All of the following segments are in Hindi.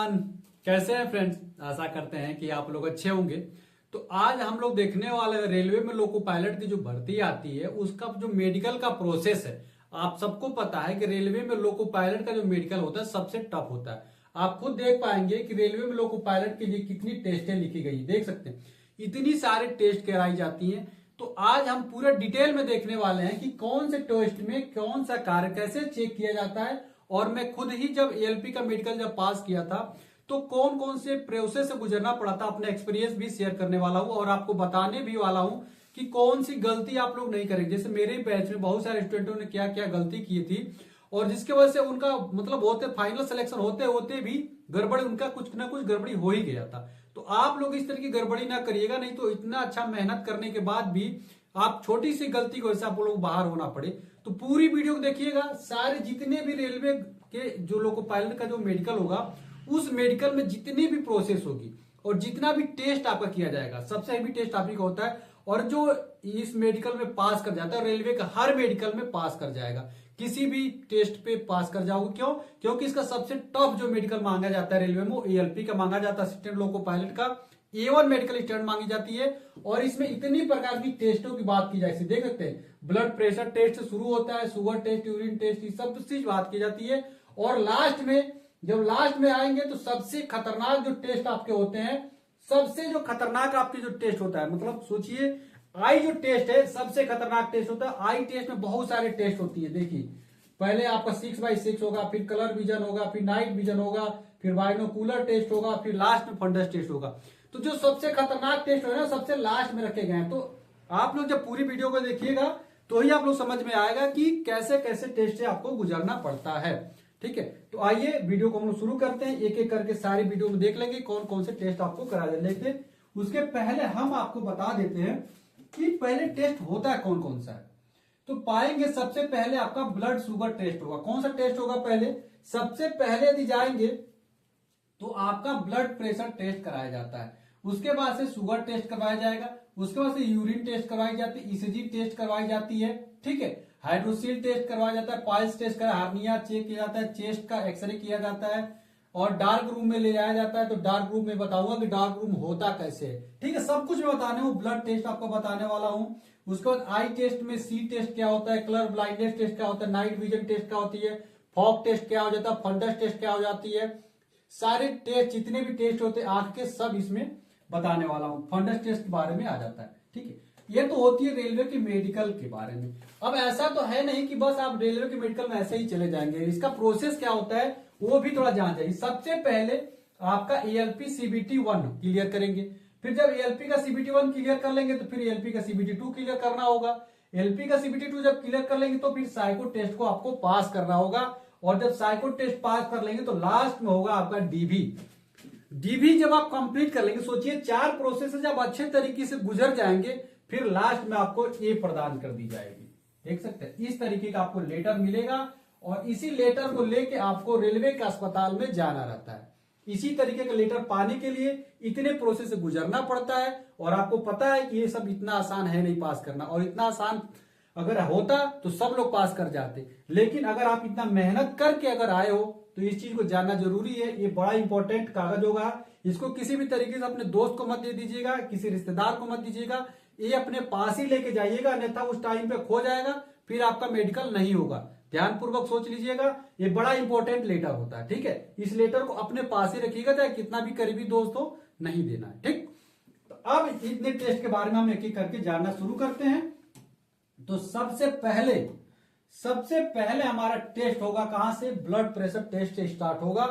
एवरीवन, कैसे हैं फ्रेंड्स। आशा करते हैं कि आप लोग अच्छे होंगे। तो आज हम लोग देखने वाले हैं रेलवे में लोको पायलट की जो भर्ती आती है उसका जो मेडिकल का प्रोसेस है। आप सबको पता है कि रेलवे में लोको पायलट का जो मेडिकल होता है सबसे टफ होता है। आप खुद देख पाएंगे कि रेलवे में लोको पायलट के लिए कितनी टेस्टें लिखी गई, देख सकते हैं इतनी सारे टेस्ट कराई जाती हैं। तो आज हम पूरा डिटेल में देखने वाले हैं कि कौन से टेस्ट में कौन सा कार्य कैसे चेक किया जाता है। और मैं खुद ही जब एएलपी का मेडिकल जब पास किया था तो कौन कौन से प्रोसेस से गुजरना पड़ा था, अपना एक्सपीरियंस भी शेयर करने वाला हूं और आपको बताने भी वाला हूं कि कौन सी गलती आप लोग नहीं करेंगे। जैसे मेरे बैच में बहुत सारे स्टूडेंटों ने क्या क्या गलती की थी और जिसकी वजह से उनका मतलब होते फाइनल सिलेक्शन होते होते भी गड़बड़ी, उनका कुछ ना कुछ गड़बड़ी हो ही गया था। तो आप लोग इस तरह की गड़बड़ी ना करिएगा, नहीं तो इतना अच्छा मेहनत करने के बाद भी आप छोटी सी गलती की वजह से आप लोग बाहर होना पड़े। तो पूरी वीडियो को देखिएगा, सारे जितने भी रेलवे के जो लोको पायलट का जो मेडिकल होगा उस मेडिकल में जितनी भी प्रोसेस होगी और जितना भी टेस्ट आपका किया जाएगा, सबसे हेवी टेस्ट आप ही का होता है। और जो इस मेडिकल में पास कर जाता है, रेलवे का हर मेडिकल में पास कर जाएगा, किसी भी टेस्ट पे पास कर जाओगे। क्यों? क्योंकि इसका सबसे टफ जो मेडिकल मांगा जाता है रेलवे में वो एएलपी का मांगा जाता है, असिस्टेंट लोको पायलट का A1 मेडिकल स्टैंडर्ड मांगी जाती है। और इसमें इतनी प्रकार की टेस्टों की बात की जाए, देख सकते हैं ब्लड प्रेशर टेस्ट से शुरू होता है, शुगर टेस्ट, यूरिन टेस्ट, ये सब चीज बात की जाती है। और लास्ट में जब लास्ट में आएंगे तो सबसे खतरनाक जो टेस्ट आपके होते हैं, सबसे जो खतरनाक आपके जो टेस्ट होता है, मतलब सोचिए आई जो टेस्ट है सबसे खतरनाक टेस्ट होता है। आई टेस्ट में बहुत सारे टेस्ट होती है। देखिए पहले आपका 6x6 होगा, फिर कलर विजन होगा, फिर नाइट विजन होगा, फिर बाइनोकुलर टेस्ट होगा, फिर लास्ट में फंडस टेस्ट होगा। तो जो सबसे खतरनाक टेस्ट है ना सबसे लास्ट में रखे गए हैं। तो आप लोग जब पूरी वीडियो को देखिएगा तो ही आप लोग समझ में आएगा कि कैसे कैसे टेस्ट से आपको गुजरना पड़ता है। ठीक है, तो आइए वीडियो को हम लोग शुरू करते हैं, एक एक करके सारी वीडियो में देख लेंगे कौन कौन से टेस्ट आपको करा लेते। उसके पहले हम आपको बता देते हैं कि पहले टेस्ट होता है कौन कौन सा है। तो पाएंगे सबसे पहले आपका ब्लड शुगर टेस्ट होगा। कौन सा टेस्ट होगा? पहले सबसे पहले यदि जाएंगे तो आपका ब्लड प्रेशर टेस्ट कराया जाता है, उसके बाद से शुगर टेस्ट करवाया जाएगा, उसके बाद से यूरिन टेस्ट करवाई जाती है, ईसीजी टेस्ट करवाई जाती है। ठीक है, हाइड्रोसिल टेस्ट करवाया जाता है, पाइल्स टेस्ट कर, हार्निया चेक किया जाता है, चेस्ट का एक्सरे किया जाता है और डार्क रूम में ले जाया जाता है। तो डार्क रूम में बताऊंगा कि डार्क रूम होता कैसे है। ठीक है, सब कुछ मैं बताने हूँ, ब्लड टेस्ट आपको बताने वाला हूँ। उसके बाद आई टेस्ट में सी टेस्ट क्या होता है, कलर ब्लाइंडनेस टेस्ट क्या होता है, नाइट विजन टेस्ट क्या होती है, फॉग टेस्ट क्या हो जाता है, फंडस टेस्ट क्या हो जाती है। सारे टेस्ट जितने भी टेस्ट होते हैं आंख के सब इसमें बताने वाला हूं। फंडस टेस्ट के बारे में आ जाता है। ठीक है, ये तो होती है रेलवे के मेडिकल के बारे में। अब ऐसा तो है नहीं कि बस आप रेलवे के मेडिकल में ऐसे ही चले जाएंगे, इसका प्रोसेस क्या होता है वो भी थोड़ा जान जाइए। सबसे पहले आपका एएलपी सीबीटी 1 क्लियर करेंगे, फिर जब एएलपी का सीबीटी 1 क्लियर कर लेंगे तो फिर एएलपी का सीबीटी 2 क्लियर करना होगा। एएलपी का सीबीटी 2 जब क्लियर कर लेंगे तो फिर साइको टेस्ट को आपको पास करना होगा। और जब साइको टेस्ट पास कर लेंगे तो लास्ट में होगा आपका डीबी। डीबी जब आप कंप्लीट कर लेंगे, सोचिए 4 प्रोसेस जब अच्छे तरीके से गुजर जाएंगे फिर लास्ट में आपको ए प्रदान कर दी जाएगी। देख सकते हैं इस तरीके का आपको लेटर मिलेगा और इसी लेटर को लेके आपको रेलवे के अस्पताल में जाना रहता है। इसी तरीके का लेटर पाने के लिए इतने प्रोसेस से गुजरना पड़ता है। और आपको पता है कि ये सब इतना आसान है नहीं पास करना, और इतना आसान अगर होता तो सब लोग पास कर जाते। लेकिन अगर आप इतना मेहनत करके अगर आए हो तो इस चीज को जानना जरूरी है। ये बड़ा इंपॉर्टेंट कागज होगा, इसको किसी भी तरीके से अपने दोस्त को मत दे दीजिएगा, किसी रिश्तेदार को मत दीजिएगा, ये अपने पास ही लेके जाइएगा, अन्यथा उस टाइम पे खो जाएगा, फिर आपका मेडिकल नहीं होगा। ध्यानपूर्वक सोच लीजिएगा, ये बड़ा इंपॉर्टेंट लेटर होता है। ठीक है, इस लेटर को अपने पास ही रखिएगा, चाहे कितना भी करीबी दोस्त हो, नहीं देना है। ठीक, तो अब इतने टेस्ट के बारे में हम एक एक करके जानना शुरू करते हैं। तो सबसे पहले हमारा टेस्ट होगा कहां से? ब्लड प्रेशर टेस्ट से स्टार्ट होगा।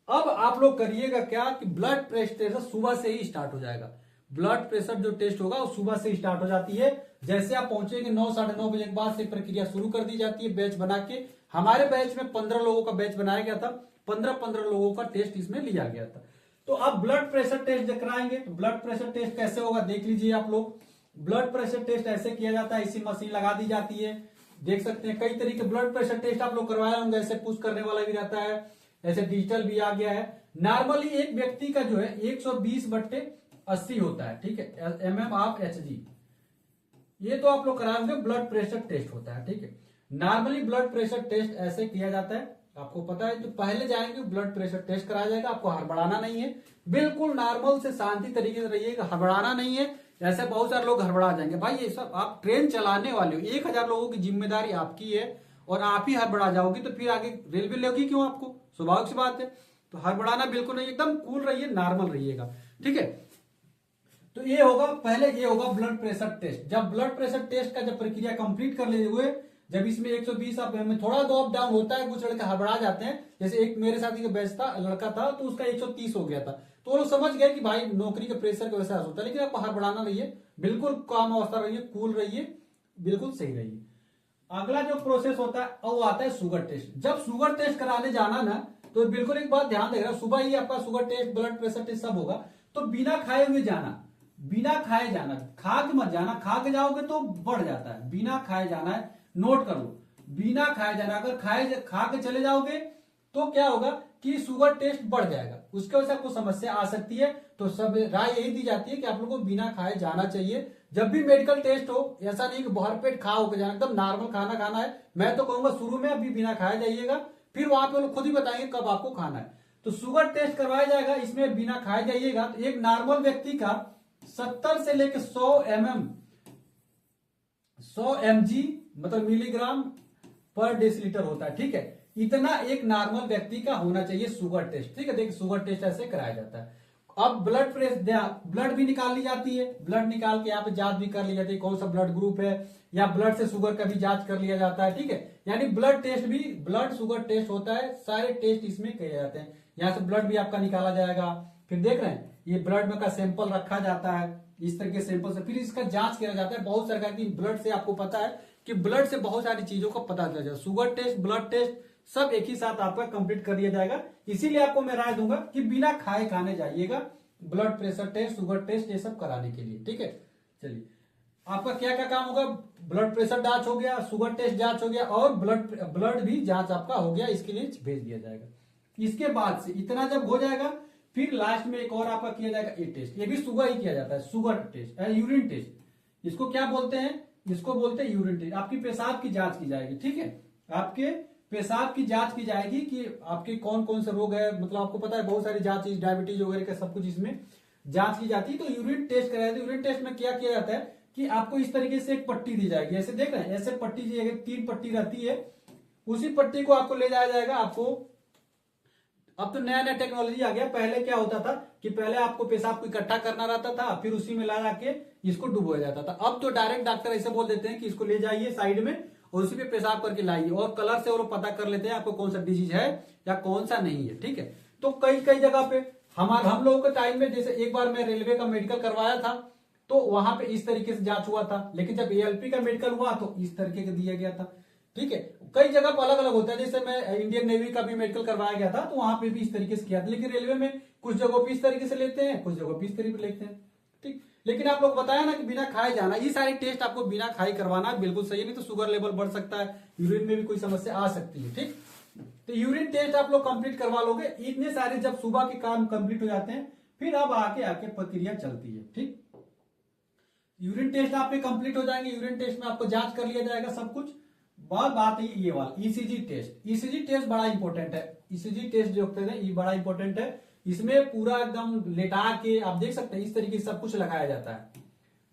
अब आप लोग करिएगा क्या कि ब्लड प्रेशर टेस्ट सुबह से ही स्टार्ट हो जाएगा। ब्लड प्रेशर जो टेस्ट होगा वो सुबह से स्टार्ट हो जाती है। जैसे आप पहुंचेंगे 9 साढ़े 9 बजे के बाद से प्रक्रिया शुरू कर दी जाती है बैच बना के। हमारे बैच में 15 लोगों का बैच बनाया गया था, 15 लोगों का टेस्ट इसमें लिया गया था। तो अब ब्लड प्रेशर टेस्ट कराएंगे तो ब्लड प्रेशर टेस्ट कैसे होगा देख लीजिए आप लोग। ब्लड प्रेशर टेस्ट ऐसे किया जाता है, इसी मशीन लगा दी जाती है। देख सकते हैं कई तरीके ब्लड प्रेशर टेस्ट आप लोग करवाए होंगे, ऐसे पुश करने वाला भी रहता है, ऐसे डिजिटल भी आ गया है। नॉर्मली एक व्यक्ति का जो है 120/80 होता है। ठीक है, mm ऑफ HG, ये तो आप लोग कराए होंगे ब्लड प्रेशर टेस्ट होता है। ठीक है, नॉर्मली ब्लड प्रेशर टेस्ट ऐसे किया जाता है, आपको पता है, तो पहले जाएंगे ब्लड प्रेशर टेस्ट कराया जाएगा, आपको हड़बड़ाना नहीं है, बिल्कुल नॉर्मल से शांति तरीके से रहिएगा, हड़बड़ाना नहीं है। ऐसे बहुत सारे लोग हड़बड़ा जाएंगे, भाई ये सब आप ट्रेन चलाने वाले हो, 1000 लोगों की जिम्मेदारी आपकी है और आप ही हड़बड़ा जाओगी तो फिर आगे रेलवे लेगी क्यों आपको, स्वाभाविक सी बात है। तो हड़बड़ाना बिल्कुल नहीं, एकदम कूल रहिए, नॉर्मल रहिएगा, ठीक है। तो ये होगा, पहले ये होगा ब्लड प्रेशर टेस्ट। जब ब्लड प्रेशर टेस्ट का जब प्रक्रिया कंप्लीट कर ले हुए, जब इसमें 120 आप में थोड़ा दो अप डाउन होता है, कुछ लड़के हड़बड़ा जाते हैं, जैसे एक मेरे साथी का बैच था, लड़का था, तो उसका 130 हो गया था, तो वो लोग समझ गए कि भाई नौकरी के प्रेशर का वैसा होता है। लेकिन आपको हड़बड़ाना नहीं है, बिल्कुल काम अवस्था रहिए, कूल रहिए, बिल्कुल सही रहिए। अगला जो प्रोसेस होता है वो आता है शुगर टेस्ट। जब शुगर टेस्ट कराने जाना ना, तो बिल्कुल एक बात ध्यान देगा, सुबह ही आपका sugar test, blood pressure test सब होगा, तो बिना खाए हुए जाना, बिना खाए जाना, खा के मत जाना, खा के जाओगे तो बढ़ जाता है, बिना खाए जाना है, नोट कर लो, बिना खाए जाना। अगर खा के चले जाओगे तो क्या होगा कि शुगर टेस्ट बढ़ जाएगा, उसके वजह से आपको समस्या आ सकती है। तो सब राय यही दी जाती है कि आप लोगों को बिना खाए जाना चाहिए जब भी मेडिकल टेस्ट हो। ऐसा नहीं कि भरपेट खा होकर जाना, एकदम नॉर्मल खाना खाना है। मैं तो कहूंगा शुरू में अभी बिना खाए जाइएगा, फिर वहां पे लोग खुद ही बताएंगे कब आपको खाना है। तो शुगर टेस्ट करवाया जाएगा, इसमें बिना खाए जाइएगा। तो एक नॉर्मल व्यक्ति का 70 से लेकर 100 mg मतलब मिलीग्राम पर डेसीलीटर होता है, ठीक है। इतना एक नॉर्मल व्यक्ति का होना चाहिए शुगर टेस्ट, ठीक है। देखिए शुगर टेस्ट ऐसे कराया जाता है। अब ब्लड प्रेशर, ब्लड भी निकाल ली जाती है, ब्लड निकाल के यहाँ पे जांच भी कर ली जाती है, कौन सा ब्लड ग्रुप है, या ब्लड से शुगर का भी जांच कर लिया जाता है, ठीक है। यानी ब्लड टेस्ट भी, ब्लड शुगर टेस्ट होता है, सारे टेस्ट इसमें किए जाते हैं। यहाँ से ब्लड भी आपका निकाला जाएगा, फिर देख रहे हैं ये ब्लड में का सैंपल रखा जाता है, इस तरह के सैंपल से फिर इसका जांच किया जाता है। बहुत सारे की ब्लड से, आपको पता है कि ब्लड से बहुत सारी चीजों का पता चल जाता है। शुगर टेस्ट, ब्लड टेस्ट सब एक ही साथ आपका कंप्लीट कर दिया जाएगा। इसीलिए आपको मैं राय दूंगा कि बिना खाए खाने जाइएगा blood pressure test, sugar test ये सब कराने के लिए, ठीक है। चलिए आपका क्या क्या काम होगा, ब्लड प्रेशर जांच हो गया, शुगर टेस्ट जांच हो गया, और ब्लड भी जांच आपका हो गया, इसके लिए भेज दिया जाएगा। इसके बाद से इतना जब हो जाएगा, फिर लास्ट में एक और आपका किया जाएगा ये टेस्ट, ये भी सुबह ही किया जाता है, शुगर टेस्ट, यूरिन टेस्ट। इसको क्या बोलते हैं, इसको बोलते हैं यूरिन टेस्ट। आपकी पेशाब की जांच की जाएगी, ठीक है। आपके पेशाब की जांच की जाएगी कि आपके कौन कौन से रोग है, मतलब आपको पता है बहुत सारी जांच, डायबिटीज वगैरह का सब कुछ इसमें जांच की जाती है। तो यूरिन टेस्ट कराया जाता है। यूरिन टेस्ट में क्या किया जाता है कि आपको इस तरीके से एक पट्टी दी जाएगी, ऐसे देख रहे हैं, ऐसे पट्टी दी जाएगी, 3 पट्टी रहती है, उसी पट्टी को आपको ले जाया जाएगा। आपको अब तो नया नया टेक्नोलॉजी आ गया, पहले क्या होता था कि पहले आपको पेशाब को इकट्ठा करना रहता था, फिर उसी में ला के इसको डुबोया जाता था। अब तो डायरेक्ट डॉक्टर ऐसे बोल देते हैं कि इसको ले जाइए साइड में और उसी पे पेशाब करके लाइए, और कलर से वो लोग पता कर लेते हैं आपको कौन सा डिजीज है या कौन सा नहीं है, ठीक है। तो कई कई जगह पे हम लोगों के टाइम में, जैसे एक बार मैं रेलवे का मेडिकल करवाया था, तो वहां पे इस तरीके से जांच हुआ था। लेकिन जब एएलपी का मेडिकल हुआ तो इस तरीके का दिया गया था, ठीक है। कई जगह पर अलग अलग होता है, जैसे मैं इंडियन नेवी का भी मेडिकल करवाया गया था, तो वहां पे भी इस तरीके से किया था। लेकिन रेलवे में कुछ जगहों पे इस तरीके से लेते हैं, कुछ जगहों पे इस तरीके लेते हैं, ठीक। लेकिन आप लोग बताया ना कि बिना खाए जाना, ये सारी टेस्ट आपको बिना खाए करवाना है, बिल्कुल सही है, नहीं तो शुगर लेवल बढ़ सकता है, यूरिन में भी कोई समस्या आ सकती है, ठीक। तो यूरिन टेस्ट आप लोग कंप्लीट करवा लोगे। इतने सारे जब सुबह के काम कंप्लीट हो जाते हैं, फिर अब आके प्रक्रिया चलती है, ठीक। यूरिन टेस्ट आपके कंप्लीट हो जाएंगे, यूरिन टेस्ट में आपको जांच कर लिया जाएगा सब कुछ। बात है ये वाला ईसीजी टेस्ट। ईसीजी टेस्ट बड़ा इंपॉर्टेंट है। ईसीजी टेस्ट जो होते हैं ये बड़ा इंपॉर्टेंट है। इसमें पूरा एकदम लेटा के आप देख सकते हैं, इस तरीके से सब कुछ लगाया जाता है,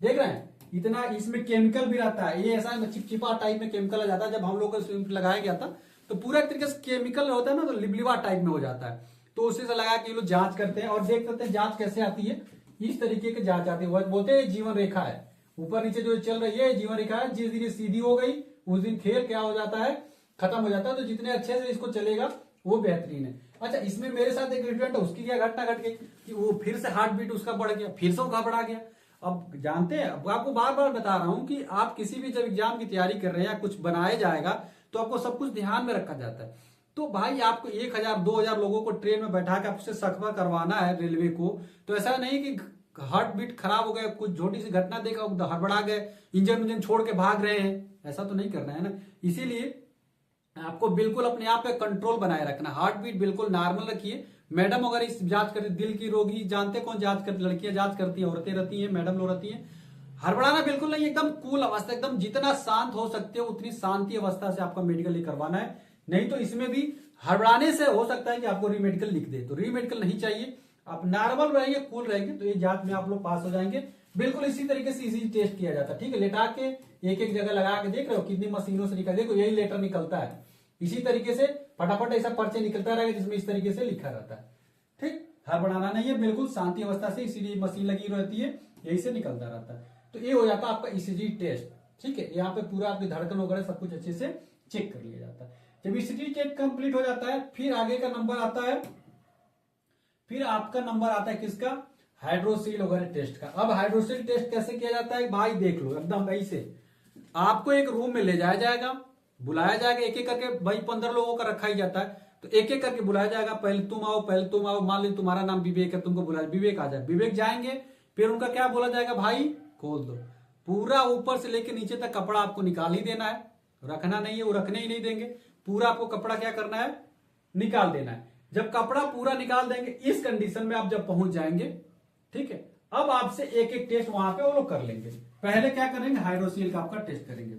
देख रहे हैं। इतना इसमें केमिकल भी रहता है, ये ऐसा चिपचिपा टाइप में केमिकल आ जाता है। जब हम लोग को लगाया गया था तो पूरा एक तरीके से केमिकल होता है ना, तो लिबलिवा टाइप में हो जाता है। तो उसी से लगा के ये लोग जांच करते हैं और देख सकते हैं जांच कैसे आती है। इस तरीके की जांच आती है, बोलते हैं जीवन रेखा है, ऊपर नीचे जो चल रही है जीवन रेखा है। जिस दिन सीधी हो गई उस दिन खेल क्या हो जाता है, खत्म हो जाता है। तो जितने अच्छे से इसको चलेगा वो बेहतरीन है। अच्छा, इसमें मेरे साथ एक स्टूडेंट है, उसकी क्या घटना घट गई कि वो फिर से हार्ट बीट उसका बढ़ गया, फिर से वो घबरा गया। अब जानते हैं, अब आपको बार बार बता रहा हूं कि आप किसी भी जब एग्जाम की तैयारी कर रहे हैं या कुछ बनाया जाएगा तो आपको सब कुछ ध्यान में रखा जाता है। तो भाई आपको 1000-2000 लोगों को ट्रेन में बैठा के आपसे सफर करवाना है रेलवे को, तो ऐसा नहीं कि हार्ट बीट खराब हो गया, कुछ छोटी सी घटना देखा हड़बड़ा गए, इंजन छोड़ के भाग रहे हैं, ऐसा तो नहीं करना है ना। इसीलिए आपको बिल्कुल अपने आप पे कंट्रोल बनाए रखना, हार्ट बीट बिल्कुल नॉर्मल रखिए। मैडम अगर इस जांच करती, दिल की रोगी जानते कौन जांच करती, लड़कियां जांच करती है, औरतें रहती हैं, मैडम लोग रहती हैं। हड़बड़ाना बिल्कुल नहीं, एकदम कूल अवस्था, एकदम जितना शांत हो सकते हो उतनी शांति अवस्था से आपका मेडिकल करवाना है। नहीं तो इसमें भी हड़बड़ाने से हो सकता है कि आपको रीमेडिकल लिख दे, तो रीमेडिकल नहीं चाहिए। आप नॉर्मल रहेंगे, कूल रहेंगे, तो ये जांच में आप लोग पास हो जाएंगे। बिल्कुल इसी तरीके से इसी टेस्ट किया जाता है, ठीक है। लेटा के एक एक जगह लगा के देख रहे हो कितनी मशीनों से निकल, देखो यही लेटर निकलता है। इसी तरीके से फटाफट ऐसा पर्चे निकलता रहेगा जिसमें इस तरीके से लिखा रहता है, ठीक। हड़बड़ाना नहीं है, बिल्कुल शांति अवस्था से, इसीलिए मशीन लगी रहती है, यही से निकलता रहता है। तो ये हो जाता है आपका ईसीजी टेस्ट, ठीक है। यहाँ पे पूरा आपकी धड़कन वगैरह सब कुछ अच्छे से चेक कर लिया जाता है। जब ईसीजी टेस्ट कंप्लीट हो जाता है, फिर आगे का नंबर आता है, फिर आपका नंबर आता है किसका, हाइड्रोसील वगैरह टेस्ट का। अब हाइड्रोसील टेस्ट कैसे किया जाता है भाई, देख लो एकदम ऐसे। आपको एक रूम में ले जाया जाएगा, बुलाया जाएगा एक एक करके, भाई 15 लोगों का रखा ही जाता है, तो एक एक करके बुलाया जाएगा। पहले तुम आओ, पहले तुम आओ। मान लो तुम्हारा नाम विवेक है, तुमको बुलाया, विवेक आ जाए, विवेक जाएंगे। फिर उनका क्या बोला जाएगा, भाई खोल दो। पूरा ऊपर से लेके नीचे तक कपड़ा आपको निकाल ही देना है, रखना नहीं है, वो रखने ही नहीं देंगे। पूरा आपको कपड़ा क्या करना है, निकाल देना है। जब कपड़ा पूरा निकाल देंगे, इस कंडीशन में आप जब पहुंच जाएंगे, ठीक है, अब आपसे एक एक टेस्ट वहां पे वो लोग कर लेंगे। पहले क्या करेंगे, हाइड्रोसील का आपका टेस्ट करेंगे।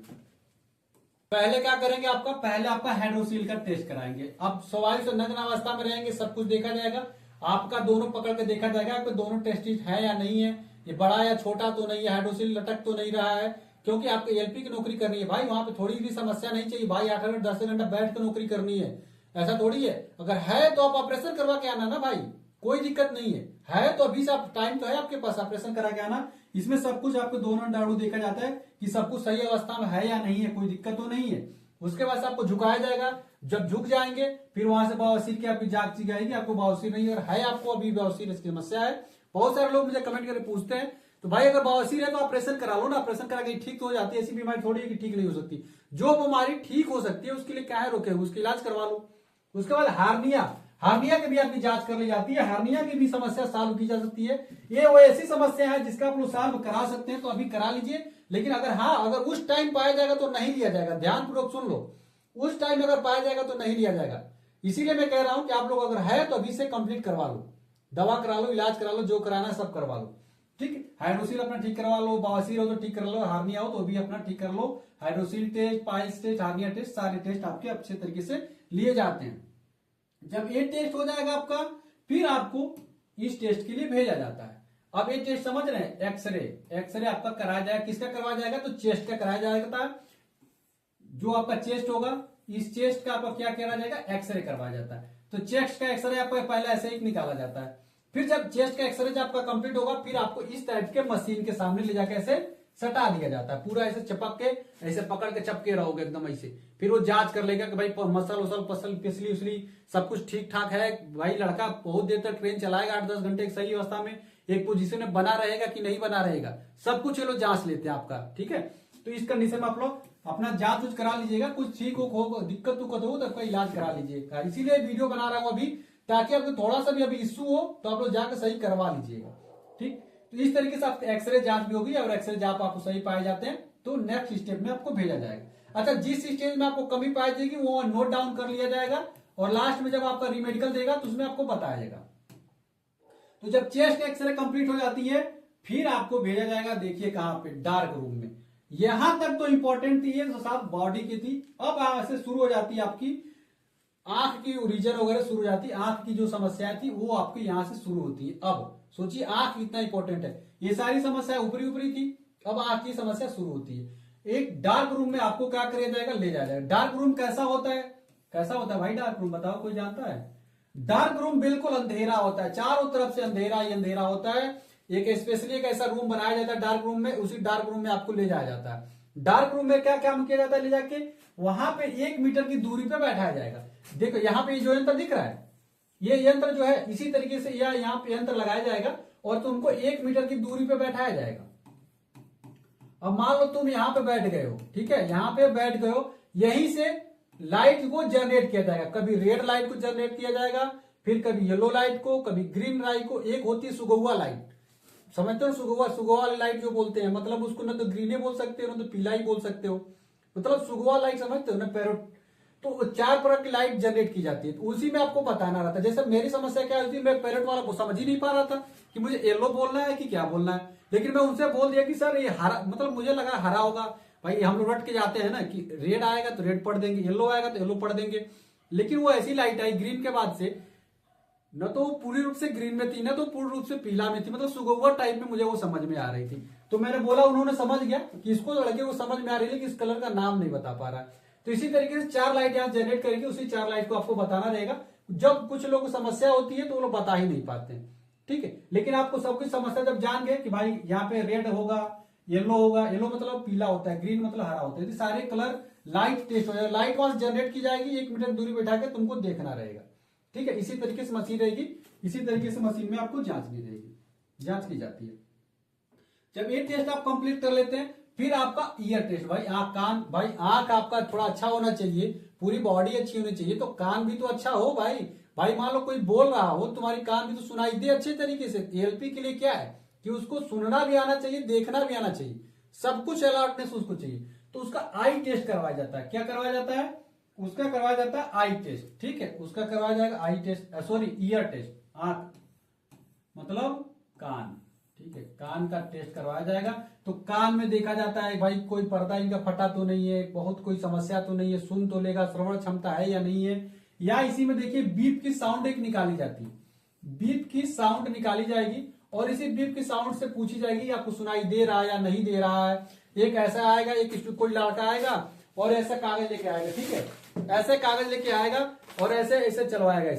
पहले क्या करेंगे आपका, पहले आपका हाइड्रोसील का टेस्ट कराएंगे। अब स्वाभाविक नग्न अवस्था में रहेंगे, सब कुछ देखा जाएगा, आपका दोनों पकड़ के देखा जाएगा आपके दोनों टेस्टिस है या नहीं है, ये बड़ा या छोटा तो नहीं है, हाइड्रोसील लटक तो नहीं रहा है, क्योंकि आपको एलपी की नौकरी करनी है भाई। वहां पे थोड़ी भी समस्या नहीं चाहिए भाई, 8 घंटा 10 घंटा बैठ के नौकरी करनी है, ऐसा थोड़ी है। अगर है तो आप ऑपरेशन करवा के आना ना भाई, कोई दिक्कत नहीं है तो अभी से आप टाइम तो है आपके पास, ऑपरेशन करा के आना। इसमें सब कुछ आपको दोनों डाड़ू देखा जाता है कि सब कुछ सही अवस्था में है या नहीं है, कोई दिक्कत तो नहीं है। उसके बाद आपको झुकाया जाएगा, जब झुक जाएंगे फिर वहां से बवासीर की आपकी जांच की जाएगी, आपको बवासीर नहीं और है आपको अभी बवासीर की समस्या है। बहुत सारे लोग मुझे कमेंट करके पूछते हैं, तो भाई अगर बवासीर है तो ऑपरेशन करा लो ना, ऑपरेशन करा के ठीक तो हो जाती है। ऐसी बीमारी थोड़ी है कि ठीक नहीं हो सकती, जो बीमारी ठीक हो सकती है उसके लिए क्या है रोके, उसकी इलाज करवा लो। उसके बाद हार्निया, हार्निया की भी आपकी जांच कर ली जाती है, हार्निया की भी समस्या सॉल्व की जा सकती है। ये वो ऐसी समस्या है जिसका आप लोग सॉल्व करा सकते हैं, तो अभी करा लीजिए। लेकिन अगर उस टाइम पाया जाएगा तो नहीं लिया जाएगा, ध्यानपूर्वक सुन लो, उस टाइम अगर पाया जाएगा तो नहीं लिया जाएगा। इसीलिए मैं कह रहा हूं कि आप लोग अगर है तो अभी से कंप्लीट करवा लो, दवा करा लो, इलाज करा लो, जो कराना है सब करवा लो, ठीक है। हाइड्रोसील अपना ठीक करवा लो, बवासीर हो तो ठीक कर लो, हार्निया हो तो भी अपना ठीक कर लो। Hydrocele test, piles test, hernia test, सारे टेस्ट आपके अच्छे तरीके से लिए जाते हैं। जब ये टेस्ट हो जाएगा आपका, फिर आपको इस टेस्ट के लिए भेजा जाता है। अब ये टेस्ट समझ रहे हैं, एक्सरे, एक्सरे आपका कराया जाएगा, किसका करवाया जाएगा, तो चेस्ट का कराया जाएगा। जो आपका चेस्ट होगा, इस चेस्ट का आपका क्या करा जाएगा, एक्सरे करवाया जाता है। तो चेस्ट का एक्सरे आपका पहले ऐसे ही निकाला जाता है। फिर जब चेस्ट का एक्सरे जब आपका कंप्लीट होगा, फिर आपको इस टाइप के मशीन के सामने ले जाकर ऐसे सटा दिया जाता है, पूरा ऐसे चपक के, ऐसे पकड़ के चपके रहोगे एकदम ऐसे। फिर वो जांच कर लेगा कि भाई मसल उसल पसल पिसली उसली सब कुछ ठीक ठाक है। भाई लड़का बहुत देर तक ट्रेन चलाएगा, 8-10 घंटे एक सही अवस्था में एक पोजीशन में बना रहेगा कि नहीं बना रहेगा, सब कुछ ये लोग जांच लेते हैं आपका, ठीक है। तो इस कंडीशन में आप लोग अपना जांच उच करा लीजिएगा, कुछ ठीक हो दिक्कत हो तो आपका इलाज करा लीजिएगा। इसीलिए वीडियो बना रहा हूं अभी, ताकि आपको थोड़ा सा भी अभी इश्यू हो तो आप लोग जाकर सही करवा लीजिएगा, ठीक। तो इस तरीके से आपको एक्सरे जांच भी होगी, और एक्सरे जांच आपको सही पाए जाते हैं तो नेक्स्ट स्टेप में आपको भेजा जाएगा। अच्छा, जिस स्टेज में आपको कमी पाई जाएगी वो नोट डाउन कर लिया जाएगा, और लास्ट में जब आपका रीमेडिकल देगा तो उसमें आपको बताया जाएगा। तो जब चेस्ट एक्सरे कंप्लीट हो जाती है, फिर आपको भेजा जाएगा, देखिए कहां पे, डार्क रूम में। यहां तक तो इंपॉर्टेंट थी, ये तो साथ बॉडी की थी। अब ऐसे शुरू हो जाती है आपकी आंख की रीजन वगैरह शुरू हो जाती है, आंख की जो समस्याएं थी वो आपकी यहां से शुरू होती है। अब सोचिए आंख कितना इंपॉर्टेंट है, ये सारी समस्या ऊपरी ऊपरी थी, अब आंख की समस्या शुरू होती है। एक डार्क रूम में आपको क्या किया जाएगा, ले जाया जाएगा। डार्क रूम कैसा होता है, कैसा होता है भाई डार्क रूम, बताओ कोई जानता है। डार्क रूम बिल्कुल अंधेरा होता है, चारों तरफ से अंधेरा ही अंधेरा होता है। एक स्पेशली एक ऐसा रूम बनाया जाता है डार्क रूम में, उसी डार्क रूम में आपको ले जाया जाता है। डार्क रूम में क्या काम किया जाता है, ले जाके वहां पे 1 मीटर की दूरी पे बैठाया जाएगा। देखो यहाँ पे जो यंत्र दिख रहा है, ये यंत्र जो है इसी तरीके से यहाँ पे यंत्र लगाया जाएगा और तुमको 1 मीटर की दूरी पे बैठाया जाएगा। अब मान लो तुम यहाँ पे बैठ गए हो, ठीक है, यहाँ पे बैठ गए हो, यहीं से लाइट को जनरेट किया जाएगा। कभी रेड लाइट को जनरेट किया जाएगा, फिर कभी येलो लाइट को, कभी ग्रीन लाइट को। एक होती है सुगौआ लाइट, समझते हो, सुगौआ वाली लाइट जो बोलते हैं, मतलब उसको ना तो ग्रीने बोल सकते हो ना तो पीला ही बोल सकते हो, मतलब सुगौआ लाइट समझते हो ना, पैरोट। तो 4 प्रकार की लाइट जनरेट की जाती है, तो उसी में आपको बताना रहता है। जैसे मेरी समस्या क्या हुई थी, मैं पैरोट वाला को समझ ही नहीं पा रहा था कि मुझे येलो बोलना है कि क्या बोलना है, लेकिन मैं उनसे बोल दिया कि सर ये हरा, मतलब मुझे लगा हरा होगा। भाई हम लोग रट के जाते हैं ना कि रेड आएगा तो रेड पढ़ देंगे, येलो आएगा तो येलो पढ़ देंगे। लेकिन वो ऐसी लाइट आई ग्रीन के बाद से, न तो वो पूरी रूप से ग्रीन में थी, न तो पूर्ण रूप से पीला में थी, मतलब सुगवा टाइप में मुझे वो समझ में आ रही थी। तो मैंने बोला, उन्होंने समझ गया कि इसको लड़के को समझ में आ रही है, लेकिन इस कलर का नाम नहीं बता पा रहा है। तो इसी तरीके से 4 लाइट यहाँ जनरेट करेगी, उसी 4 लाइट को आपको बताना रहेगा। जब कुछ लोगों को समस्या होती है तो वो लोग बता ही नहीं पाते हैं, ठीक है। लेकिन आपको सब कुछ समस्या जब जान गए कि भाई यहाँ पे रेड होगा, येलो होगा, येलो मतलब पीला होता है, ग्रीन मतलब हरा होता है, तो सारे कलर लाइट टेस्ट हो जाएगा। लाइट वहां जनरेट की जाएगी, 1 मीटर दूरी बैठा के तुमको देखना रहेगा, ठीक है। इसी तरीके से मशीन रहेगी, इसी तरीके से मशीन में आपको जांच ली जाएगी, जांच की जाती है। जब ये टेस्ट आप कंप्लीट कर लेते हैं, फिर आपका ईयर टेस्ट। भाई आंख, कान, भाई आंख आपका थोड़ा अच्छा होना चाहिए, पूरी बॉडी अच्छी होनी चाहिए, तो कान भी तो अच्छा हो भाई। भाई मान लो कोई बोल रहा हो, तुम्हारी कान भी तो सुनाई दे अच्छे तरीके से। एएलपी के लिए क्या है कि उसको सुनना भी आना चाहिए, देखना भी आना चाहिए, सब कुछ अलर्टनेस उसको चाहिए। तो उसका आई टेस्ट करवाया जाता है। क्या करवाया जाता है? उसका करवाया जाता है आई टेस्ट, ठीक है। उसका करवाया जाएगा आई टेस्ट, सॉरी ईयर टेस्ट, आंख मतलब कान, ठीक है, कान का टेस्ट करवाया जाएगा। तो कान में देखा जाता है भाई कोई पर्दा इनका फटा तो नहीं है, बहुत कोई समस्या तो नहीं है, सुन तो लेगा, श्रवण क्षमता है या नहीं है। या इसी में देखिए बीप की साउंड एक निकाली जाती है, बीप की साउंड निकाली जाएगी, और इसी बीप की साउंड से पूछी जाएगी आपको सुनाई दे रहा है या नहीं दे रहा है। एक ऐसा आएगा, एक कोई लड़का आएगा और ऐसा कागज लेके आएगा, ठीक है, ऐसे कागज लेके आएगा और ऐसे ऐसे चलवाएगा,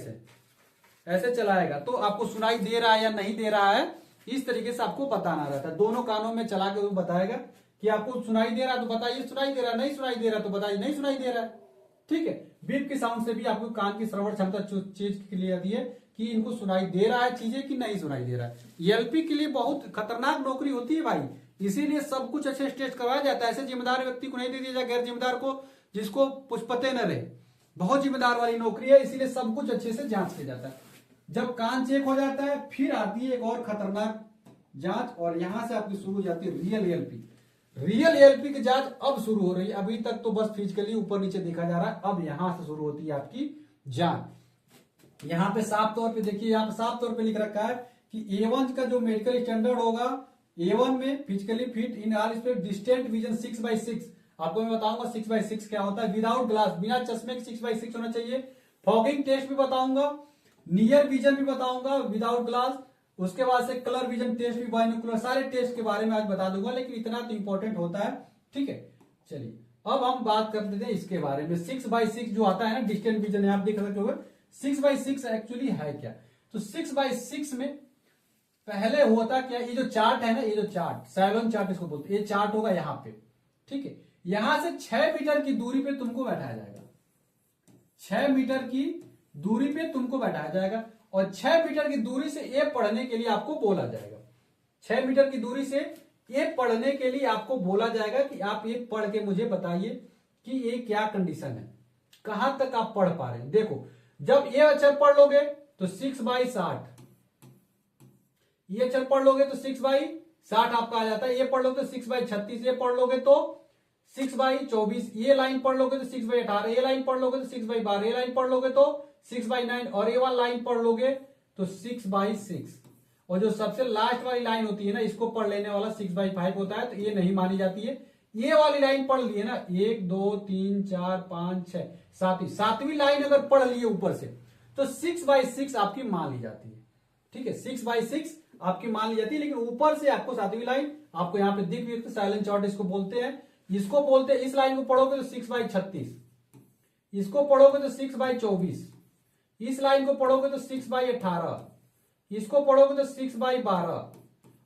ऐसे चलाएगा, तो आपको सुनाई दे रहा है या नहीं दे रहा है, इस तरीके से आपको बताना रहता है। दोनों कानों में चला के वो बताएगा कि आपको सुनाई दे रहा है तो बताइए सुनाई दे रहा है, नहीं सुनाई दे रहा तो बताइए नहीं सुनाई दे रहा है, ठीक है। बीप की साउंड से भी आपको कान की श्रवण क्षमता चीज क्लियर आती है कि इनको सुनाई दे रहा है चीजें कि नहीं सुनाई दे रहा है। एएलपी के लिए बहुत खतरनाक नौकरी होती है भाई, इसीलिए सब कुछ अच्छे टेस्ट करवाया जाता है। ऐसे जिम्मेदार व्यक्ति को नहीं दे दिया जाए, गैर जिम्मेदार को, जिसको कुछ पते न रहे। बहुत जिम्मेदार वाली नौकरी है, इसीलिए सब कुछ अच्छे से जांच किया जाता है। जब कान चेक हो जाता है, फिर आती है एक और खतरनाक जांच, और यहां से आपकी शुरू हो जाती है रियल एएलपी। रियल एएलपी की जांच अब शुरू हो रही है। अभी तक तो बस फिजिकली ऊपर नीचे देखा जा रहा है, अब यहां से शुरू होती है आपकी जांच। यहां पे साफ तौर पे देखिए, यहां पे साफ तौर पे लिख रखा है कि A1 का जो मेडिकल स्टैंडर्ड होगा, A1 में physically fit in all respect, distant vision 6/6। आपको मैं बताऊंगा 6/6 क्या होता है, विदाउट ग्लास, बिना चश्मे के 6/6 होना चाहिए। फॉगिंग टेस्ट भी बताऊंगा, नियर विजन भी बताऊंगा विदाउट ग्लास, उसके बाद से कलर विजन टेस्ट भी, बाइनोकुलर, सारे टेस्ट के बारे में आज बता दूंगा, लेकिन इतना तो इंपॉर्टेंट होता है, ठीक है। चलिए अब हम बात कर लेते हैं इसके बारे में। 6/6 जो आता है ना, डिस्टेंट विजन है, आप देख सकते हो 6/6 एक्चुअली है क्या। तो 6/6 में पहले हुआ था क्या, ये जो चार्ट है ना, ये जो चार्ट सैलोन चार्ट इसको बोलते हैं, ये चार्ट होगा यहाँ पे, ठीक है। यहां से 6 मीटर की दूरी पे तुमको बैठाया जाएगा, 6 मीटर की दूरी पे तुमको बैठाया जाएगा, और 6 मीटर की दूरी से ये पढ़ने के लिए आपको बोला जाएगा। 6 मीटर की दूरी से ये पढ़ने के लिए आपको बोला जाएगा कि आप ये पढ़ के मुझे बताइए कि ये क्या कंडीशन है, कहां तक आप पढ़ पा रहे हैं। देखो जब ये अक्षर पढ़ लोगे तो 6/60, ये अक्षर पढ़ लोगे तो 6/60 आपका आ जाता है। ये पढ़ लोगे तो 6/36, ये पढ़ लोगे तो 6/24, ये लाइन पढ़ लोगे तो 6/18, ये लाइन पढ़ लोगे तो 6/12, ये लाइन पढ़ लोगे तो 6/9, और ये वाला लाइन पढ़ लोगे तो 6/6। और जो सबसे लास्ट वाली लाइन होती है ना, इसको पढ़ लेने वाला 6/5 होता है, तो ये नहीं मानी जाती है। ये वाली लाइन पढ़ लिए ना, 1 2 3 4 5 6 सातवीं लाइन अगर पढ़ लिए ऊपर से, तो 6/6 आपकी मान ली जाती है, ठीक है। 6/6 आपकी मान ली जाती है, लेकिन ऊपर से आपको सातवीं लाइन आपको यहाँ पे दिख रही है, साइलेंट चार्ट इसको बोलते हैं। इसको बोलते हैं, इस लाइन को पढ़ोगे तो 6/36, इसको पढ़ोगे तो 6/24, इस लाइन को पढ़ोगे तो 6/18, इसको पढ़ोगे तो 6/12,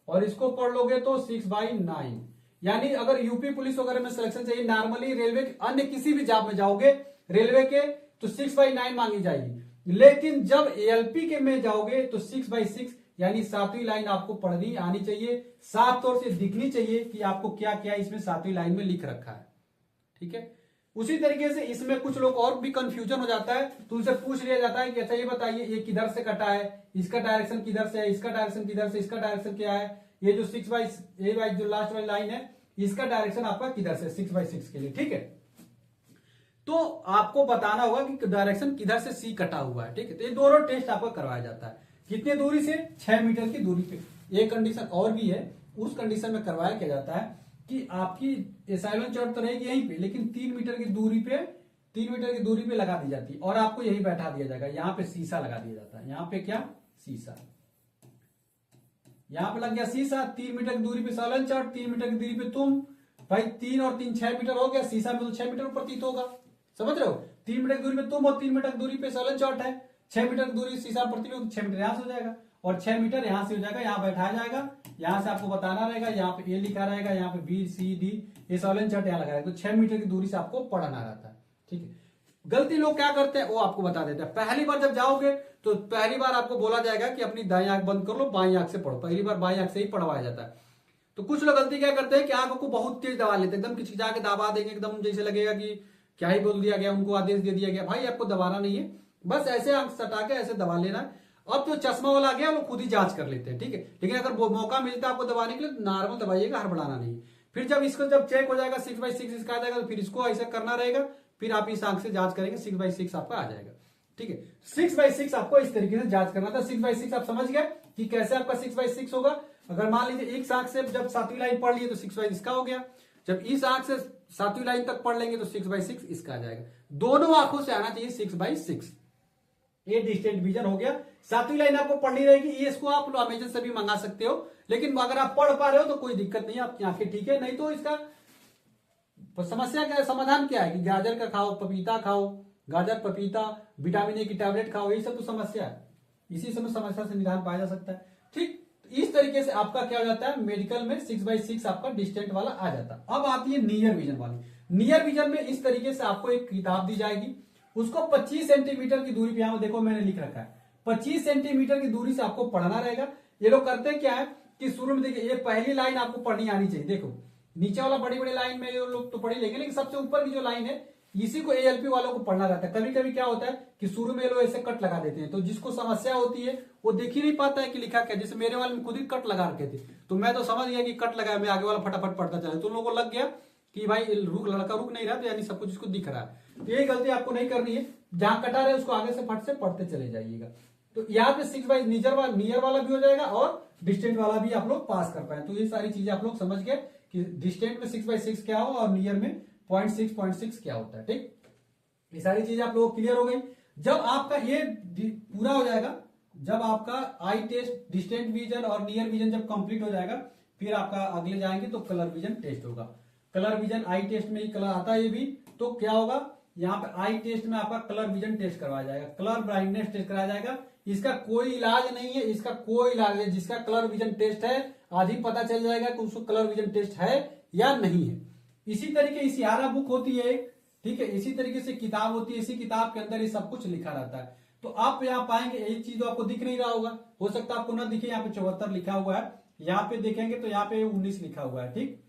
और इसको पढ़ लोगे तो 6/9। यानी अगर यूपी पुलिस वगैरह में सिलेक्शन चाहिए, नॉर्मली रेलवे अन्य किसी भी जॉब में जाओगे रेलवे के, तो 6/9 मांगी जाएगी। लेकिन जब एएलपी के में जाओगे तो 6/6 यानी सातवीं लाइन आपको पढ़नी आनी चाहिए, साफ तौर से दिखनी चाहिए कि आपको क्या क्या इसमें सातवीं लाइन में लिख रखा है, ठीक है। उसी तरीके से इसमें कुछ लोग और भी कंफ्यूजन हो जाता है, तो उनसे पूछ लिया जाता है कि अच्छा ये बताइए ये किधर से कटा है, इसका डायरेक्शन किधर से है, इसका डायरेक्शन किधर से, इसका डायरेक्शन क्या है, ये जो 6/8 जो लास्ट वाली लाइन है, इसका डायरेक्शन आपका किधर से, 6/6 के लिए, ठीक है। तो आपको बताना होगा कि डायरेक्शन किधर से सी कटा हुआ है, ठीक है। तो ये दोनों टेस्ट आपका करवाया जाता है। कितने दूरी से? 6 मीटर की दूरी पे। एक कंडीशन और भी है, उस कंडीशन में करवाया क्या जाता है कि आपकी साइलेंट चार्ट तो रहेगी यहीं पे, लेकिन 3 मीटर की दूरी पे 3 मीटर की दूरी पे लगा दी जाती है और आपको यही बैठा दिया जाएगा। यहाँ पे शीशा लगा दिया जाता है, यहाँ पे क्या शीशा, यहाँ पे लग गया शीशा। 3 मीटर की दूरी पे सॉलन चार्ट, 3 मीटर की दूरी पे तुम, भाई 3 और 3 6 मीटर हो गया, शीशा में तो 6 मीटर प्रतीत होगा, समझ रहे हो। 3 मीटर की दूरी पे तुम और 3 मीटर की दूरी पे सॉलन चार्ट है, 6 मीटर की दूरी शीशा प्रतीत होगा, 6 मीटर यहाँ से हो जाएगा और 6 मीटर यहाँ से हो जाएगा, यहाँ बैठाया जाएगा। यहाँ से आपको बताना रहेगा, यहाँ पे ए लिखा रहेगा, यहाँ पे बी सी डी, ये सॉलन चार्ट यहाँ लगाएगा। तो 6 मीटर की दूरी से आपको पढ़ना रहता है, ठीक है। गलती लोग क्या करते हैं वो आपको बता देते हैं। पहली बार जब जाओगे तो पहली बार आपको बोला जाएगा कि अपनी दाई आंख बंद कर लो, बाई आंख से पढ़ो। पहली बार बाई आंख से ही पढ़वाया जाता है। तो कुछ लोग गलती क्या करते हैं कि आंख को बहुत तेज दबा लेते हैं, एकदम किसी जाके दबा देंगे, एकदम जैसे लगेगा कि क्या ही बोल दिया गया, उनको आदेश दे दिया गया। भाई आपको दबाना नहीं है, बस ऐसे आंख सटा के ऐसे दबा लेना है। अब जो चश्मा वाला आ गया वो खुद ही जांच कर लेते हैं, ठीक है। लेकिन अगर वो मौका मिलता है आपको दबाने के लिए तो नॉर्मल दबाइएगा, हड़बड़ाना नहीं। फिर जब इसको जब चेक हो जाएगा 6/6 इसका आ जाएगा, तो फिर इसको ऐसा करना रहेगा। फिर आप इस आंख से जांच करेंगे, 6/6 आपका आ जाएगा, ठीक है। 6/6 आपको इस तरीके से जांच करना था। 6/6 आप समझ गए कि कैसे आपका 6/6 होगा। अगर मान लीजिए एक आंख से जब 7वीं लाइन पढ़ लिए तो 6/6 का हो गया। जब इस आंख से 7वीं लाइन तक पढ़ लेंगे तो 6/6 इसका आ जाएगा। दोनों आंखों से आना चाहिए 6/6। ये डिस्टेंट विजन हो गया। 7वीं लाइन आपको पढ़नी रहेगी, ये इसको आप अमेजन से भी मंगा सकते हो। लेकिन अगर आप पढ़ पा रहे हो तो कोई दिक्कत नहीं है, आपकी आंखें ठीक है। नहीं तो इसका समस्या क्या है, समाधान क्या है कि गाजर का खाओ, पपीता खाओ, गाजर पपीता, विटामिन ए की टैबलेट खाओ, यही सब तो समस्या है। इसी समय समस्या से निदान पाया जा सकता है, ठीक। इस तरीके से आपका क्या हो जाता है, मेडिकल में 6/6 आपका डिस्टेंट वाला आ जाता है। अब आती है नियर विजन वाली। नियर विजन में इस तरीके से आपको एक किताब दी जाएगी, उसको 25 सेंटीमीटर की दूरी पे, यहां देखो मैंने लिख रखा है 25 सेंटीमीटर की दूरी से आपको पढ़ना रहेगा। ये लोग करते क्या है कि शुरू में देखिए, ये पहली लाइन आपको पढ़नी आनी चाहिए। देखो नीचे वाला बड़ी बड़ी लाइन में ये लोग तो पढ़ ही लेंगे, लेकिन सबसे ऊपर की जो लाइन है इसी को एएलपी वालों को पढ़ना रहता है। कभी कभी क्या होता है कि शुरू में लोग ऐसे कट लगा देते हैं, तो जिसको समस्या होती है वो देख ही नहीं पाता है कि लिखा क्या। जैसे मेरे वाले में खुद ही कट लगा रखे थे, तो मैं तो समझ गया कि कट लगाया, मैं आगे वाला फटाफट पढ़ता चला, तो लोगों को लग गया कि भाई लड़का रुक नहीं रहा, तो यानी सब कुछ इसको दिख रहा है। तो यही गलती आपको नहीं करनी है, जहां कटा रहे उसको आगे से फट से पढ़ते चले जाइएगा। तो यहाँ पे 6/6 नियर वाला भी हो जाएगा और डिस्टेंट वाला भी आप लोग पास कर पाए। तो ये सारी चीजें आप लोग समझ गए कि डिस्टेंट में 6/6 क्या हो और नियर में 0.6 क्या होता है, ठीक। ये सारी चीजें आप लोगों को क्लियर हो गई। जब आपका ये पूरा हो जाएगा, जब आपका आई टेस्ट, डिस्टेंट विजन और नियर विजन जब कंप्लीट हो जाएगा, फिर आपका अगले जाएंगे तो कलर विजन टेस्ट होगा। कलर विजन आई टेस्ट में ही कलर आता है ये भी, तो क्या होगा यहाँ पे आई टेस्ट में आपका कलर विजन टेस्ट करवाया जाएगा, कलर ब्लाइंडनेस टेस्ट कराया जाएगा। इसका कोई इलाज नहीं है, इसका कोई इलाज नहीं। जिसका कलर विजन टेस्ट है आज ही पता चल जाएगा कि उसको कलर विजन टेस्ट है या नहीं है। इसी तरीके इसियारा बुक होती है, ठीक है, इसी तरीके से किताब होती है, इसी किताब के अंदर ये सब कुछ लिखा रहता है। तो आप यहाँ पाएंगे एक चीज तो आपको दिख नहीं रहा होगा, हो सकता है आपको ना दिखे, यहाँ पे 74 लिखा हुआ है, यहाँ पे देखेंगे तो यहाँ पे 19 लिखा हुआ है, ठीक।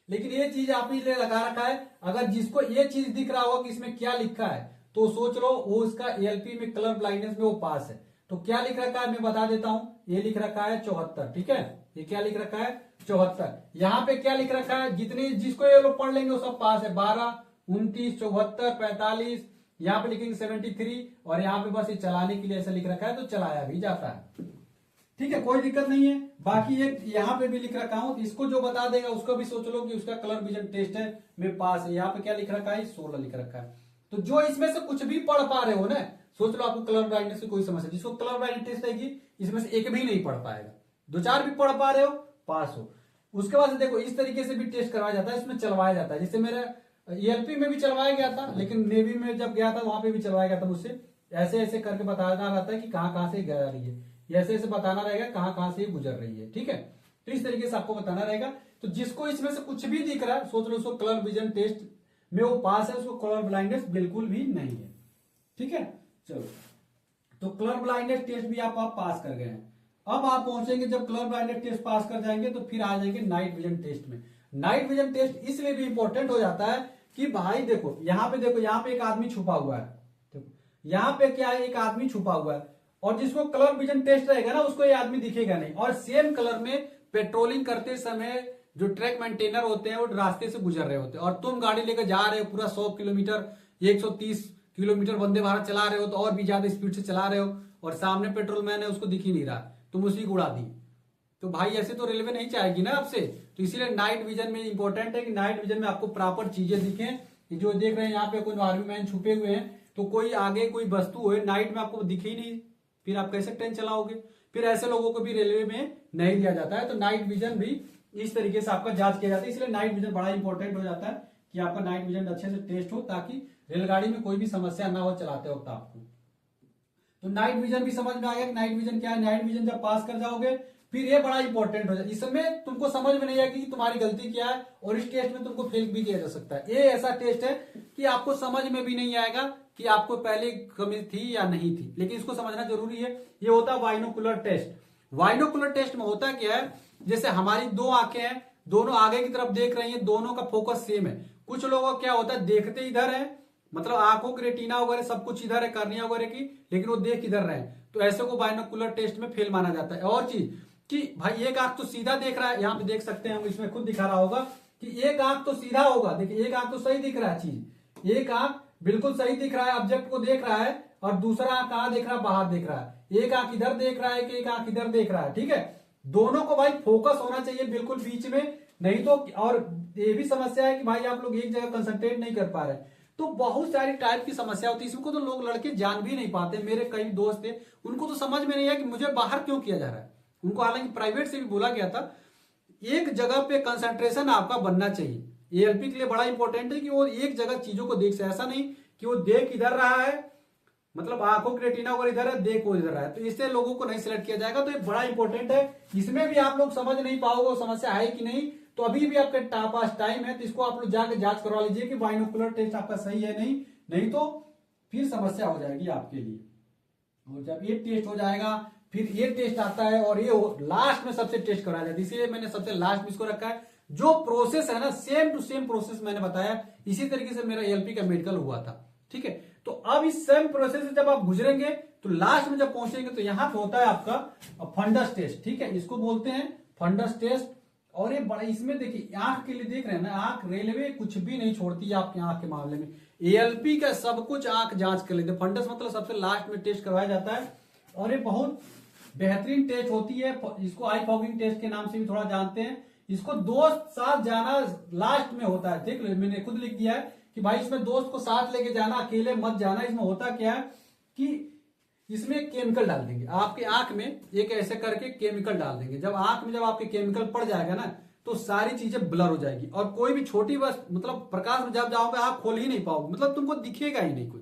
लेकिन ये चीज आप ही लगा रखा है। अगर जिसको ये चीज दिख रहा होगा कि इसमें क्या लिखा है, तो सोच लो वो इसका एएलपी में कलर ब्लाइंडनेस में वो पास है। तो क्या लिख रखा है मैं बता देता हूं, ये लिख रखा है 74, ठीक है। ये क्या लिख रखा है 74। यहाँ पे क्या लिख रखा है, जितने जिसको ये लोग पढ़ लेंगे वो सब पास है। 12, 29, 74, 45, यहाँ पे लिखेंगे 73 और यहाँ पे बस ये चलाने के लिए ऐसा लिख रखा है, तो चलाया भी जाता है, ठीक है, कोई दिक्कत नहीं है। बाकी एक यहाँ पे भी लिख रखा हूं, इसको जो बता देगा उसको भी सोच लो कि उसका कलर विजन टेस्ट है में पास है। यहाँ पे क्या लिख रखा है 16 लिख रखा है। तो जो इसमें से कुछ भी पढ़ पा रहे हो ना, सोच लो आपको कलर ब्लाइंडनेस की कोई समस्या, जिसको कलर ब्लाइंडनेस टेस्ट आएगी इसमें से एक भी नहीं पढ़ पाएगा, 2-4 भी पढ़ पा रहे हो पास हो। उसके बाद देखो इस तरीके से भी टेस्ट करवाया जाता है, इसमें चलवाया जाता है। जैसे मेरा एएलपी में भी चलवाया गया था, लेकिन नेवी में जब गया था वहां पे भी चलवाया गया था मुझसे। ऐसे ऐसे करके बताना रहता है कि कहाँ से जा रही है, ऐसे ऐसे बताना रहेगा कहाँ से गुजर रही है, ठीक है। तो इस तरीके से आपको बताना रहेगा। तो जिसको इसमें से कुछ भी दिख रहा है सोच लो उसको कलर विजन टेस्ट में वो पास है, उसको कलर ब्लाइंडनेस बिल्कुल भी नहीं है, ठीक है। चलो, तो कलर ब्लाइंडनेस टेस्ट भी आप पास कर गए हैं। अब आप पहुंचेंगे, जब कलर ब्लाइंडनेस टेस्ट पास कर जाएंगे तो फिर आ जाएंगे नाइट विजन टेस्ट में। नाइट विजन टेस्ट इसलिए भी इंपॉर्टेंट हो जाता है कि भाई देखो यहाँ पे एक आदमी छुपा हुआ है, देखो यहाँ पे क्या है, एक आदमी छुपा हुआ है, और जिसको कलर विजन टेस्ट रहेगा ना उसको ये आदमी दिखेगा नहीं। और सेम कलर में पेट्रोलिंग करते समय जो ट्रैक मेंटेनर होते हैं वो रास्ते से गुजर रहे होते हैं, और तुम गाड़ी लेकर जा रहे हो पूरा 100 किलोमीटर 130 किलोमीटर वंदे भारत चला रहे हो, तो और भी ज्यादा स्पीड से चला रहे हो, और सामने पेट्रोल मैन है उसको दिख ही नहीं रहा, तुम उसी को उड़ा दी। तो भाई ऐसे तो रेलवे नहीं चाहेगी ना आपसे। तो इसीलिए नाइट विजन में इंपॉर्टेंट है कि नाइट विजन में आपको प्रॉपर चीजें दिखें, ये जो देख रहे हैं यहाँ पे कोई आर्मी मैन छुपे हुए हैं, तो कोई आगे कोई वस्तु है नाइट में आपको दिखे ही नहीं, फिर आप कैसे ट्रेन चलाओगे? फिर ऐसे लोगों को भी रेलवे में नहीं लिया जाता है। तो नाइट विजन भी इस तरीके से आपका जांच किया जाता है, इसलिए नाइट विजन बड़ा इंपॉर्टेंट हो जाता है कि आपका नाइट विजन अच्छे से टेस्ट हो, ताकि रेलगाड़ी में कोई भी समस्या ना हो चलाते वक्त आपको। तो नाइट विजन भी समझ में आ गया कि नाइट विजन क्या है। नाइट विजन जब पास कर जाओगे फिर ये बड़ा इंपॉर्टेंट हो जाए, इसमें तुमको समझ में नहीं आएगी कि तुम्हारी गलती क्या है, और इस टेस्ट में तुमको फेल भी किया जा सकता है। ये ऐसा टेस्ट है कि आपको समझ में भी नहीं आएगा कि आपको पहले कमी थी या नहीं थी, लेकिन इसको समझना जरूरी है। ये होता है बाइनोकुलर टेस्ट। बाइनोकुलर टेस्ट में होता क्या है, जैसे हमारी दो आंखें हैं, दोनों आगे की तरफ देख रही हैं, दोनों का फोकस सेम है। कुछ लोगों का क्या होता है, देखते इधर है, मतलब आंखों की रेटिना वगैरह सब कुछ इधर है, कर्निया वगैरह की, लेकिन वो देख इधर रहे हैं, तो ऐसे को बाइनोकुलर टेस्ट में फेल माना जाता है। और चीज कि भाई एक आंख तो सीधा देख रहा है, यहाँ पे देख सकते हैं हम, इसमें खुद दिखा रहा होगा कि एक आंख तो सीधा होगा, देखिए एक आंख तो सही दिख रहा है, चीज एक आंख बिल्कुल सही दिख रहा है, ऑब्जेक्ट को देख रहा है, और दूसरा आंख कहां देख रहा है, बाहर देख रहा है। एक आंख इधर देख रहा है कि एक आंख इधर देख रहा है, ठीक है। दोनों को भाई फोकस होना चाहिए बिल्कुल बीच में, नहीं तो। और ये भी समस्या है कि भाई आप लोग एक जगह कंसंट्रेट नहीं कर पा रहे, तो बहुत सारी टाइप की समस्या होती है। इसको तो लोग लड़के जान भी नहीं पाते। मेरे कई दोस्त थे, उनको तो समझ में नहीं आया कि मुझे बाहर क्यों किया जा रहा है। उनको हालांकि प्राइवेट से भी बोला गया था, एक जगह पे कंसंट्रेशन आपका बनना चाहिए। एएलपी के लिए बड़ा इंपॉर्टेंट है कि वो एक जगह चीजों को देख से, ऐसा नहीं कि वो देख इधर रहा है, मतलब आंखों की रेटिना और इधर है, देख वो इधर रहा है, तो इससे लोगों को नहीं सिलेक्ट किया जाएगा। तो ये बड़ा इंपॉर्टेंट है। इसमें भी आप लोग समझ नहीं पाओगे समस्या है कि नहीं, तो अभी भी आपके पास टाइम है, तो इसको आप लोग जाकर जांच करवा लीजिए कि बाइनोकुलर टेस्ट आपका सही है नहीं तो फिर समस्या हो जाएगी आपके लिए। और जब ये टेस्ट हो जाएगा फिर ये टेस्ट आता है, और ये लास्ट में सबसे टेस्ट कराया जाता है, इसलिए मैंने सबसे लास्ट में इसको रखा है। जो प्रोसेस है ना, सेम टू सेम प्रोसेस मैंने बताया, इसी तरीके से मेरा एएलपी का मेडिकल हुआ था, ठीक है। तो अब इस सेम प्रोसेस से जब आप गुजरेंगे तो लास्ट में जब पहुंचेंगे तो यहां पे होता है आपका फंडस टेस्ट, ठीक है, इसको बोलते हैं फंडस टेस्ट। और ये बड़ा, इसमें देखिए आंख के लिए देख रहे हैं ना, आंख रेलवे कुछ भी नहीं छोड़ती है आपकी आंख के मामले में। एएलपी का सब कुछ आंख जांच कर लेते हैं। फंडस मतलब सबसे लास्ट में टेस्ट करवाया जाता है, और ये बहुत बेहतरीन टेस्ट होती है। इसको आई फॉगिंग टेस्ट के नाम से भी थोड़ा जानते हैं। इसको दोस्त साथ जाना लास्ट में होता है, देख लो मैंने खुद लिख दिया है कि भाई इसमें दोस्त को साथ लेके जाना, अकेले मत जाना। इसमें होता क्या है कि इसमें केमिकल डाल देंगे आपके आंख में, एक ऐसे करके केमिकल डाल देंगे। जब आंख में जब आपके केमिकल पड़ जाएगा ना, तो सारी चीजें ब्लर हो जाएगी, और कोई भी छोटी बस मतलब प्रकाश में जब जाओगे आप खोल ही नहीं पाओगे, मतलब तुमको दिखेगा ही नहीं कुछ।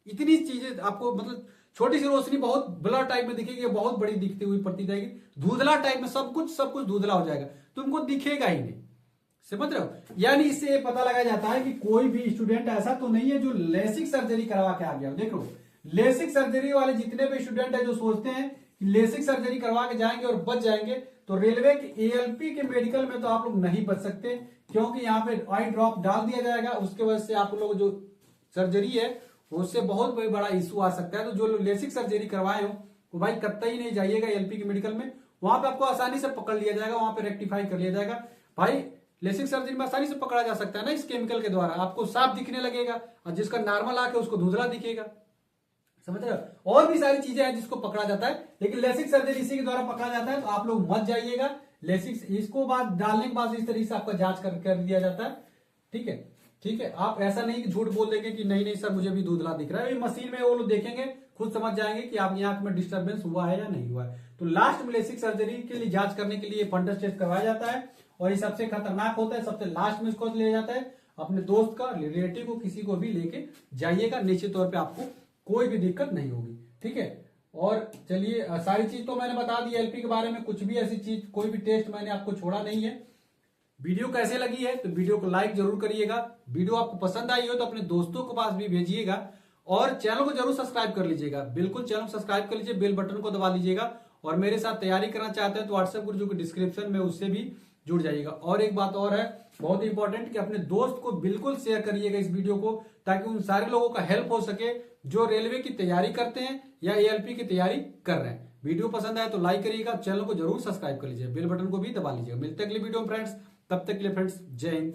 इतनी चीजें आपको, मतलब छोटी सी रोशनी बहुत ब्लर टाइप में दिखेगी, बहुत बड़ी दिखती हुई प्रतीत आएगी, धुंधला टाइप में सब कुछ धुंधला हो जाएगा, तुमको दिखेगा ही नहीं। समझ रहे हो? यानी इससे ये पता लगाया जाता है कि कोई भी स्टूडेंट ऐसा तो नहीं है जो लेसिक सर्जरी करवा के आ गया। देखो लेसिक सर्जरी वाले जितने भी स्टूडेंट है जो सोचते हैं कि लेसिक सर्जरी करवा के जाएंगे और बच जाएंगे, तो रेलवे के एएलपी के मेडिकल में तो आप लोग नहीं बच सकते, क्योंकि यहाँ पे आई ड्रॉप डाल दिया जाएगा, उसके वजह से आप लोग जो सर्जरी है उससे बहुत बड़ा इशू आ सकता है। तो जो लोग लेसिक सर्जरी करवाए हो वो भाई कतई नहीं जाइएगा एएलपी के मेडिकल में, वहां पे आपको आसानी से पकड़ लिया जाएगा, वहां पे रेक्टिफाई कर लिया जाएगा। भाई लेसिक सर्जरी में आसानी से पकड़ा जा सकता है ना, इस केमिकल के द्वारा आपको साफ दिखने लगेगा, और जिसका नॉर्मल आंख है उसको धुंधला दिखेगा। समझ रहे हो? और भी सारी चीजें हैं जिसको पकड़ा जाता है, लेकिन लेसिक सर्जरी इसी के द्वारा पकड़ा जाता है। तो आप लोग मत जाइएगा लेसिक, इसको बाद डालने के बाद इस तरीके से आपका जांच कर दिया जाता है, ठीक है। ठीक है, आप ऐसा नहीं कि झूठ बोल देंगे कि नहीं सर मुझे भी धुंधला दिख रहा है, मशीन में वो लोग देखेंगे, खुद समझ जाएंगे कि आपकी आंख में डिस्टर्बेंस हुआ है या नहीं हुआ है। तो लास्ट में लेसिक सर्जरी के लिए जांच करने के लिए फंडस टेस्ट करवाया जाता है, और ये सबसे खतरनाक होता है, सबसे लास्ट में इसको लिया जाता है। अपने दोस्त का, रिलेटिव को, किसी को भी लेके जाइएगा, निश्चित तौर पे आपको कोई भी दिक्कत नहीं होगी, ठीक है। और चलिए सारी चीज तो मैंने बता दी एलपी के बारे में, कुछ भी ऐसी चीज कोई भी टेस्ट मैंने आपको छोड़ा नहीं है। वीडियो कैसे लगी है तो वीडियो को लाइक जरूर करिएगा, वीडियो आपको पसंद आई हो तो अपने दोस्तों के पास भी भेजिएगा, और चैनल को जरूर सब्सक्राइब कर लीजिएगा, बिल्कुल चैनल सब्सक्राइब कर लीजिए, बेल बटन को दबा लीजिएगा। और मेरे साथ तैयारी करना चाहते हैं तो व्हाट्सएप ग्रुप जो डिस्क्रिप्शन में उससे भी जुड़ जाइएगा। और एक बात और है बहुत इंपॉर्टेंट कि अपने दोस्त को बिल्कुल शेयर करिएगा इस वीडियो को, ताकि उन सारे लोगों का हेल्प हो सके जो रेलवे की तैयारी करते हैं या एएलपी की तैयारी कर रहे हैं। वीडियो पसंद आए तो लाइक करिएगा, चैनल को जरूर सब्सक्राइब कर लीजिए, बेल बटन को भी दबा लीजिएगा। मिलते हैं अगली वीडियो में फ्रेंड्स, तब तक के लिए फ्रेंड्स जय हिंद।